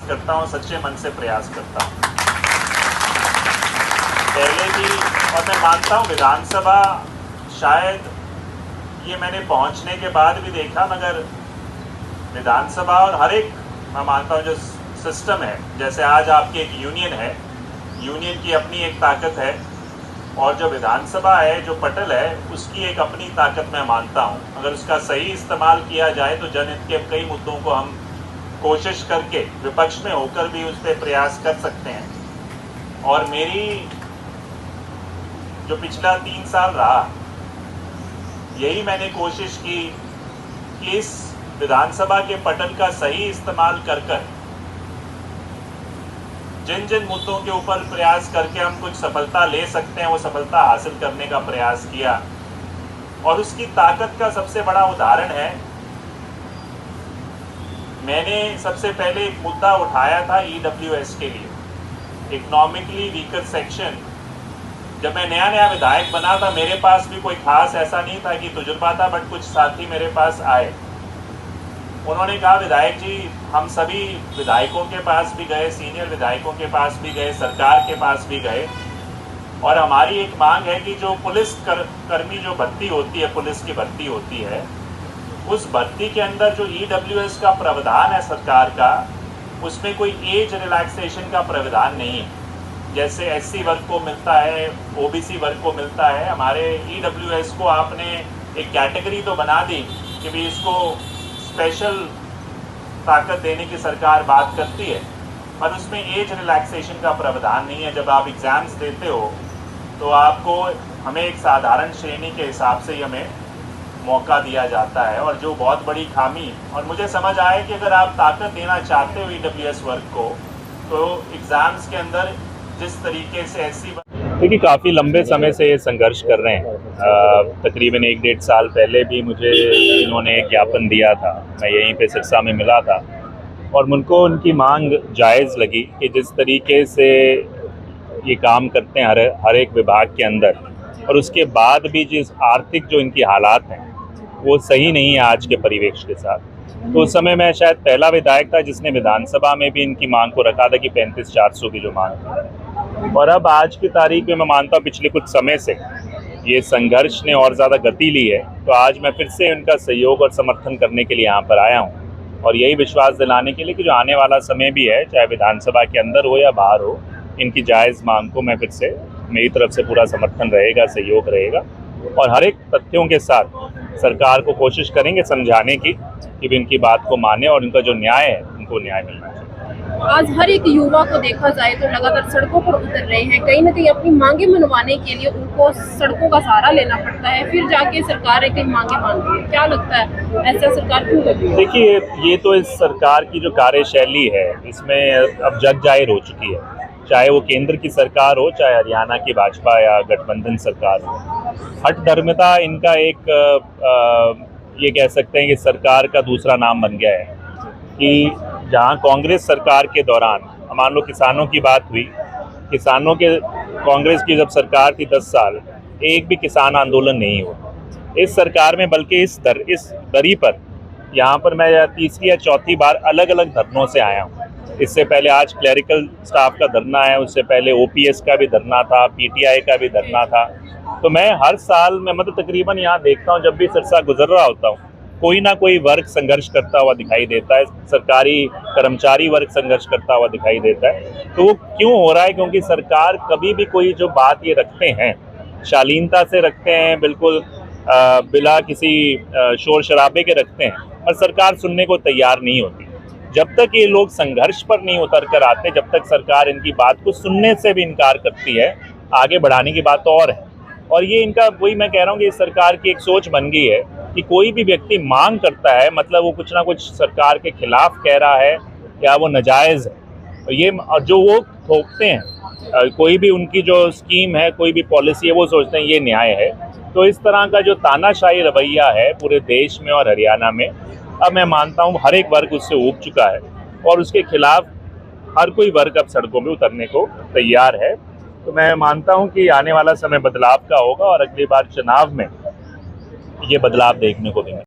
करता हूँ, सच्चे मन से प्रयास करता हूँ पहले भी। और मैं मानता हूँ विधानसभा शायद ये मैंने पहुँचने के बाद भी देखा, मगर विधानसभा और हर एक, मैं मानता हूँ जो सिस्टम है, जैसे आज आपकी एक यूनियन है, यूनियन की अपनी एक ताकत है, और जो विधानसभा है, जो पटल है, उसकी एक अपनी ताकत मैं मानता हूँ। अगर उसका सही इस्तेमाल किया जाए तो जनहित के कई मुद्दों को हम कोशिश करके विपक्ष में होकर भी उस पर प्रयास कर सकते हैं। और मेरी जो पिछला 3 साल रहा, यही मैंने कोशिश की कि इस विधानसभा के पटल का सही इस्तेमाल कर जिन जिन मुद्दों के ऊपर प्रयास करके हम कुछ सफलता ले सकते हैं, वो सफलता हासिल करने का प्रयास किया। और उसकी ताकत का सबसे बड़ा उदाहरण है, मैंने सबसे पहले एक मुद्दा उठाया था EWS के लिए, इकोनॉमिकली वीकर सेक्शन। जब मैं नया नया विधायक बना था, मेरे पास भी कोई खास ऐसा नहीं था कि तजुर्बा था, बट कुछ साथी मेरे पास आए, उन्होंने कहा विधायक जी, हम सभी विधायकों के पास भी गए, सीनियर विधायकों के पास भी गए, सरकार के पास भी गए, और हमारी एक मांग है कि जो पुलिस कर्मी जो भर्ती होती है, पुलिस की भर्ती होती है, उस भर्ती के अंदर जो EWS का प्रावधान है सरकार का, उसमें कोई एज रिलैक्सेशन का प्रावधान नहीं है। जैसे SC वर्ग को मिलता है, OBC वर्ग को मिलता है, हमारे EWS को आपने एक कैटेगरी तो बना दी कि भी इसको स्पेशल ताकत देने की सरकार बात करती है, पर उसमें एज रिलैक्सेशन का प्रावधान नहीं है। जब आप एग्ज़ाम्स देते हो तो आपको हमें एक साधारण श्रेणी के हिसाब से ही हमें मौका दिया जाता है, और जो बहुत बड़ी खामी, और मुझे समझ आया कि अगर आप ताकत देना चाहते हो EWS वर्ग को, तो एग्ज़ाम्स के अंदर जिस तरीके से SC, देखिए काफ़ी लंबे समय से ये संघर्ष कर रहे हैं। तकरीबन 1-1.5 साल पहले भी मुझे इन्होंने एक ज्ञापन दिया था, मैं यहीं पे सिरसा में मिला था, और मुझको उनकी मांग जायज़ लगी कि जिस तरीके से ये काम करते हैं हर एक विभाग के अंदर, और उसके बाद भी जिस आर्थिक जो इनकी हालात हैं वो सही नहीं है आज के परिवेश के साथ। तो उस समय मैं शायद पहला विधायक था जिसने विधानसभा में भी इनकी मांग को रखा था कि 35,400 की जो मांग थी। और अब आज की तारीख में मैं मानता हूँ पिछले कुछ समय से ये संघर्ष ने और ज़्यादा गति ली है, तो आज मैं फिर से उनका सहयोग और समर्थन करने के लिए यहाँ पर आया हूँ, और यही विश्वास दिलाने के लिए कि जो आने वाला समय भी है, चाहे विधानसभा के अंदर हो या बाहर हो, इनकी जायज़ मांग को मैं फिर से, मेरी तरफ से पूरा समर्थन रहेगा, सहयोग रहेगा, और हर एक तथ्यों के साथ सरकार को कोशिश करेंगे समझाने की कि भी इनकी बात को माने और इनका जो न्याय है उनको न्याय मिलना चाहिए। आज हर एक युवा को देखा जाए तो लगातार सड़कों पर उतर रहे हैं, कहीं ना कहीं अपनी मांगे मनवाने के लिए उनको सड़कों का सहारा लेना पड़ता है, फिर जाके सरकार कहीं मांगे मांगती है। क्या लगता है ऐसा सरकार क्यों करती है? देखिए, ये तो इस सरकार की जो कार्यशैली है, इसमें अब जग जाहिर हो चुकी है, चाहे वो केंद्र की सरकार हो, चाहे हरियाणा की भाजपा या गठबंधन सरकार हो। हठधर्मिता इनका एक ये कह सकते हैं कि सरकार का दूसरा नाम बन गया है, कि जहां कांग्रेस सरकार के दौरान, मान लो किसानों की बात हुई, किसानों के कांग्रेस की जब सरकार थी 10 साल, एक भी किसान आंदोलन नहीं हुआ। इस सरकार में बल्कि इस दरी पर यहाँ पर मैं तीसरी या चौथी बार अलग अलग धरनों से आया हूँ। इससे पहले आज क्लरिकल स्टाफ का धरना है, उससे पहले OPS का भी धरना था, PTI का भी धरना था। तो मैं हर साल में मतलब तकरीबन यहाँ देखता हूँ, जब भी सिरसा गुजर रहा होता हूँ, कोई ना कोई वर्ग संघर्ष करता हुआ दिखाई देता है, सरकारी कर्मचारी वर्ग संघर्ष करता हुआ दिखाई देता है। तो वो क्यों हो रहा है? क्योंकि सरकार कभी भी कोई जो बात ये रखते हैं, शालीनता से रखते हैं, बिल्कुल बिला किसी शोर शराबे के रखते हैं, और सरकार सुनने को तैयार नहीं होती। जब तक ये लोग संघर्ष पर नहीं उतर कर आते, जब तक सरकार इनकी बात को सुनने से भी इनकार करती है, आगे बढ़ाने की बात और है। और ये इनका, वही मैं कह रहा हूँ कि इस सरकार की एक सोच बन गई है कि कोई भी व्यक्ति मांग करता है, मतलब वो कुछ ना कुछ सरकार के खिलाफ कह रहा है या वो नाजायज़ है। और ये जो वो थोपते हैं, कोई भी उनकी जो स्कीम है, कोई भी पॉलिसी है, वो सोचते हैं ये न्याय है। तो इस तरह का जो तानाशाही रवैया है पूरे देश में और हरियाणा में, अब मैं मानता हूँ हर एक वर्ग उससे ऊब चुका है, और उसके खिलाफ हर कोई वर्ग अब सड़कों में उतरने को तैयार है। तो मैं मानता हूं कि आने वाला समय बदलाव का होगा, और अगली बार चुनाव में ये बदलाव देखने को भी मिलेगा।